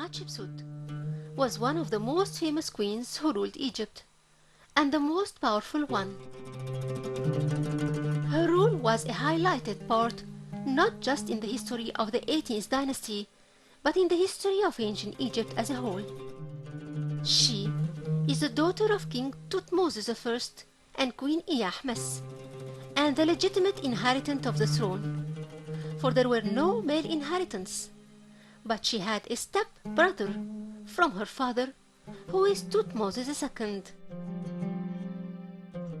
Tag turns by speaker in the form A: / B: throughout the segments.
A: Hatshepsut was one of the most famous queens who ruled Egypt, and the most powerful one. Her rule was a highlighted part not just in the history of the 18th dynasty, but in the history of ancient Egypt as a whole. She is the daughter of King Thutmose I and Queen Iahmes, and the legitimate inheritant of the throne, for there were no male inheritance. But she had a step-brother from her father, who is Thutmose II.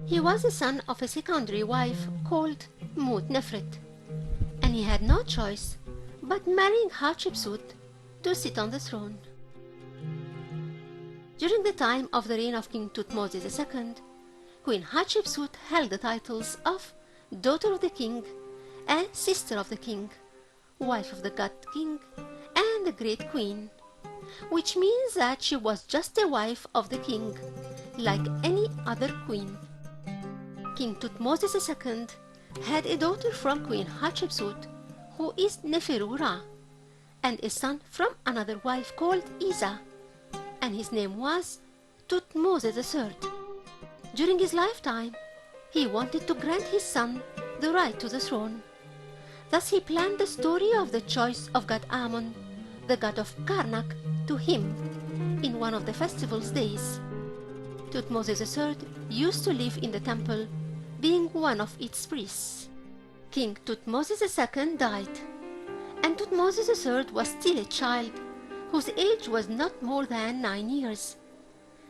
A: He was the son of a secondary wife called Mut-Nefret, and he had no choice but marrying Hatshepsut to sit on the throne. During the time of the reign of King Thutmose II, Queen Hatshepsut held the titles of Daughter of the King and Sister of the King, Wife of the God King, and the Great Queen, which means that she was just a wife of the king, like any other queen. King Thutmose II had a daughter from Queen Hatshepsut, who is Neferu-Ra, and a son from another wife called Isa, and his name was Thutmose III. During his lifetime, he wanted to grant his son the right to the throne. Thus he planned the story of the choice of god Ammon, the god of Karnak, to him in one of the festival's days. Thutmose III used to live in the temple, being one of its priests. King Thutmose II died, and Thutmose III was still a child, whose age was not more than 9 years.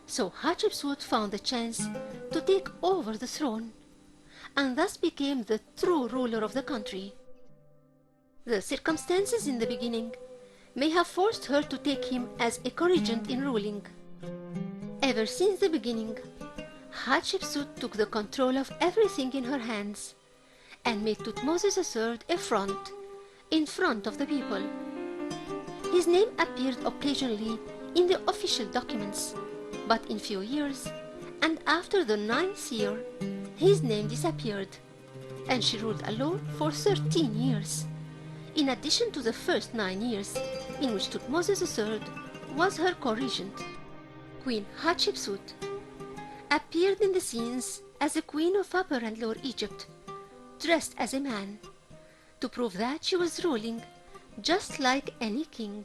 A: So Hatshepsut found the chance to take over the throne, and thus became the true ruler of the country. The circumstances in the beginning may have forced her to take him as a co-regent in ruling. Ever since the beginning, Hatshepsut took the control of everything in her hands and made Thutmose III a front in front of the people. His name appeared occasionally in the official documents, but in few years, and after the 9th year, his name disappeared, and she ruled alone for 13 years, in addition to the first 9 years, in which Thutmose III was her co-regent. Queen Hatshepsut appeared in the scenes as a queen of Upper and Lower Egypt, dressed as a man, to prove that she was ruling just like any king.